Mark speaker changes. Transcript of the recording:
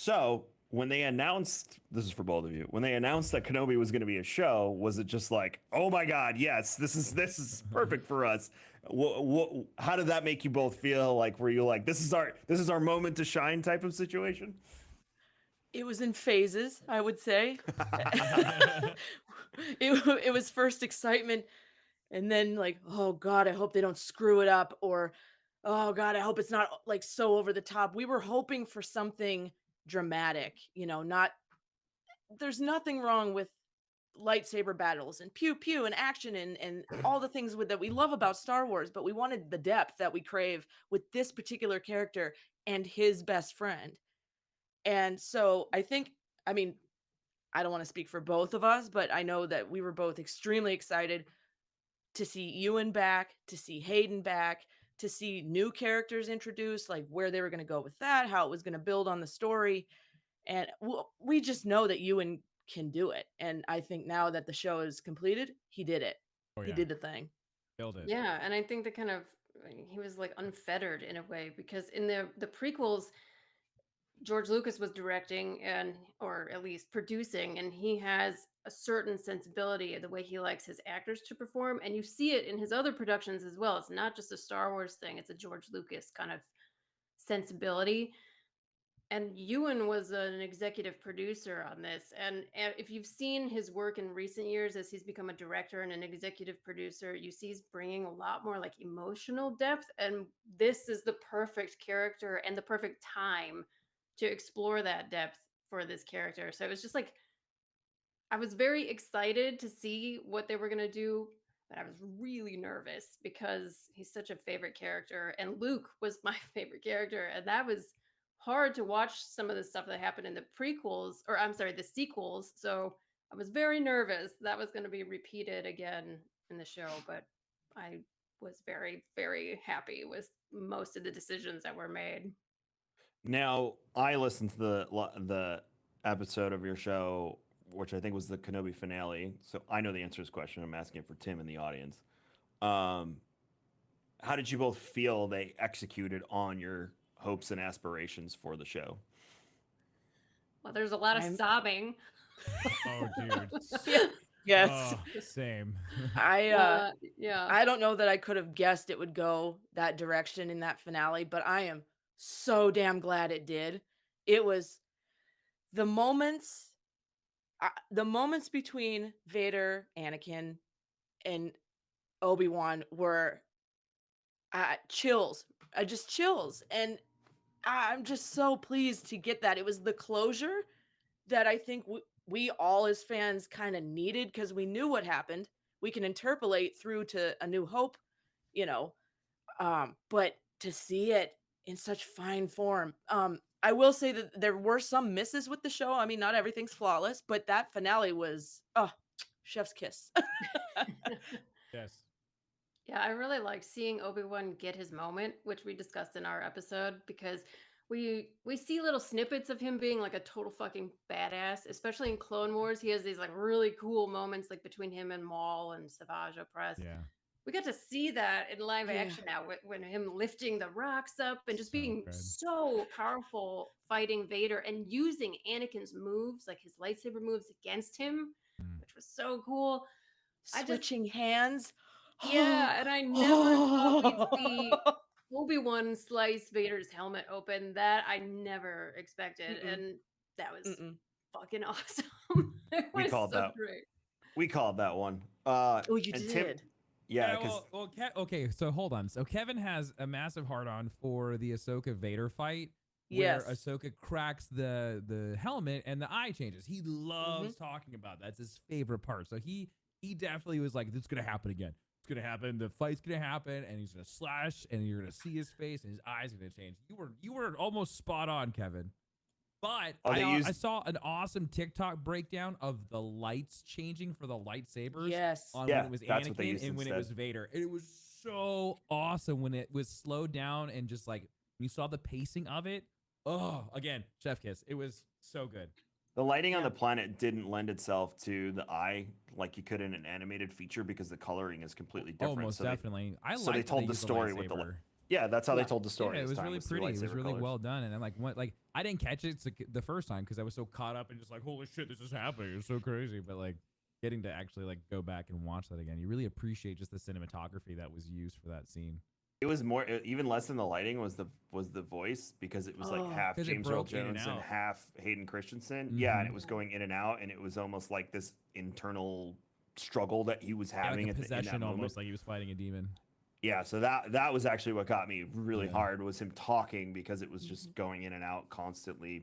Speaker 1: So when they announced, this is for both of you, when they announced that Kenobi was going to be a show, was it just like, oh my god, yes, this is perfect for us? How did that make you both feel? Like, were you like, this is our moment to shine type of situation?
Speaker 2: It was in phases, I would say. It was first excitement, and then like, oh god, I hope they don't screw it up, or oh god, I hope it's not like so over the top. We were hoping for something dramatic, not there's nothing wrong with lightsaber battles and pew pew and action and all the things that we love about Star Wars, but we wanted the depth that we crave with this particular character and his best friend. And so I mean, I don't want to speak for both of us, but I know that we were both extremely excited to see Ewan back, to see Hayden back, to see new characters introduced, like where they were going to go with that, how it was going to build on the story. And we just know that Ewan can do it. And I think now that the show is completed, he did it.
Speaker 3: Oh
Speaker 2: He
Speaker 3: yeah,
Speaker 2: did the thing.
Speaker 3: killed it.
Speaker 4: Yeah, and I think that kind of he was like unfettered in a way because in the prequels George Lucas was directing and or at least producing and he has a certain sensibility of the way he likes his actors to perform and you see it in his other productions as well. It's not just a Star Wars thing, it's a George Lucas kind of sensibility. And Ewan was an executive producer on this. And if you've seen his work in recent years as he's become a director and an executive producer, you see he's bringing a lot more like emotional depth. And this is the perfect character and the perfect time to explore that depth for this character. So it was just like, I was very excited to see what they were going to do, but I was really nervous because he's such a favorite character. And Luke was my favorite character. And that was hard to watch some of the stuff that happened in the prequels, or I'm sorry, the sequels. So I was very nervous that was going to be repeated again in the show, but I was very, very happy with most of the decisions that were made.
Speaker 1: Now, I listened to the episode of your show, which I think was the Kenobi finale. So I know the answer to this question. I'm asking it for Tim in the audience. Um, how did you both feel they executed on your hopes and aspirations for the show?
Speaker 4: Well, there's a lot of
Speaker 2: I'm
Speaker 4: sobbing.
Speaker 3: Oh, dude.
Speaker 2: yeah. Yes.
Speaker 3: Oh, same.
Speaker 2: I
Speaker 4: Yeah.
Speaker 2: I don't know that I could have guessed it would go that direction in that finale, but I am so damn glad it did. It was the moments the moments between Vader, Anakin, and Obi-Wan were chills. Just chills. And I'm just so pleased to get that. It was the closure that I think we all as fans kind of needed because we knew what happened. We can interpolate through to A New Hope, you know, but to see it in such fine form. I will say that there were some misses with the show. I mean, not everything's flawless, but that finale was chef's kiss.
Speaker 3: Yes.
Speaker 4: Yeah, I really like seeing Obi-Wan get his moment, which we discussed in our episode, because we see little snippets of him being like a total fucking badass, especially in Clone Wars. He has these like really cool moments like between him and Maul and Savage Opress.
Speaker 3: Yeah.
Speaker 4: We got to see that in live
Speaker 2: Yeah.
Speaker 4: action now when him lifting the rocks up and just
Speaker 3: So
Speaker 4: being
Speaker 3: good.
Speaker 4: so powerful fighting Vader and using Anakin's moves, like his lightsaber moves against him,
Speaker 3: Mm.
Speaker 4: which was so cool. I just
Speaker 2: Switching hands.
Speaker 4: yeah, and I never thought we'd see Obi-Wan slice Vader's helmet open. That I never expected,
Speaker 2: Mm-mm.
Speaker 4: and that was
Speaker 2: Mm-mm.
Speaker 4: fucking awesome. It
Speaker 1: We
Speaker 4: was
Speaker 1: called
Speaker 4: so
Speaker 1: that.
Speaker 4: great.
Speaker 1: We called that one.
Speaker 2: Oh, you
Speaker 1: And Tim,
Speaker 2: did.
Speaker 1: yeah,
Speaker 3: Yeah,
Speaker 1: because
Speaker 3: okay, so hold on. So Kevin has a massive hard on for the Ahsoka Vader fight where
Speaker 2: Yes.
Speaker 3: Ahsoka cracks the helmet and the eye changes. He loves talking about that. That's his favorite part. So he definitely was like, "This is gonna happen again. It's gonna happen. The fight's gonna happen, and he's gonna slash, and you're gonna see his face, and his eyes are gonna change." You were almost spot on, Kevin. But
Speaker 1: they
Speaker 3: I
Speaker 1: used
Speaker 3: saw an awesome TikTok breakdown of the lights changing for the lightsabers
Speaker 2: Yes.
Speaker 3: on
Speaker 1: Yeah,
Speaker 3: when it was
Speaker 1: that's what they
Speaker 3: Anakin
Speaker 1: used
Speaker 3: and when it
Speaker 1: instead.
Speaker 3: was Vader. It was so awesome when it was slowed down and just like you saw the pacing of it. Oh, again, chef kiss. It was so good.
Speaker 1: the lighting on
Speaker 4: Yeah.
Speaker 1: the planet didn't lend itself to the eye like you could in an animated feature because the coloring is completely different.
Speaker 3: Oh, most
Speaker 1: so
Speaker 3: definitely. I
Speaker 1: so they
Speaker 3: like
Speaker 1: told the story with the
Speaker 3: lightsaber.
Speaker 1: Yeah, that's how they
Speaker 2: Yeah.
Speaker 1: told the story.
Speaker 3: Yeah, it
Speaker 1: this
Speaker 3: was
Speaker 1: time,
Speaker 3: really
Speaker 1: through
Speaker 3: pretty. It was
Speaker 1: lightsaber
Speaker 3: really
Speaker 1: colors.
Speaker 3: well done. And then like I didn't catch it the first time because I was so caught up and just like, holy shit, this is happening. It's so crazy. But like getting to actually like go back and watch that again, you really appreciate just the cinematography that was used for that scene.
Speaker 1: It was more, even less than the lighting was the voice, because it was like
Speaker 2: Oh.
Speaker 1: half
Speaker 3: 'Cause it
Speaker 1: James Earl
Speaker 3: broke in and
Speaker 1: Jones and
Speaker 3: out.
Speaker 1: half Hayden Christensen. Yeah, and
Speaker 3: Mhm.
Speaker 1: it was going in and out, and it was almost like this internal struggle that he was
Speaker 3: Yeah, like
Speaker 1: having
Speaker 3: a
Speaker 1: in that
Speaker 3: possession
Speaker 1: moment.
Speaker 3: almost, like he was fighting a demon.
Speaker 1: Yeah, so that was actually what got me really
Speaker 3: Yeah.
Speaker 1: hard, was him talking, because it was just
Speaker 2: Mhm.
Speaker 1: going in and out constantly.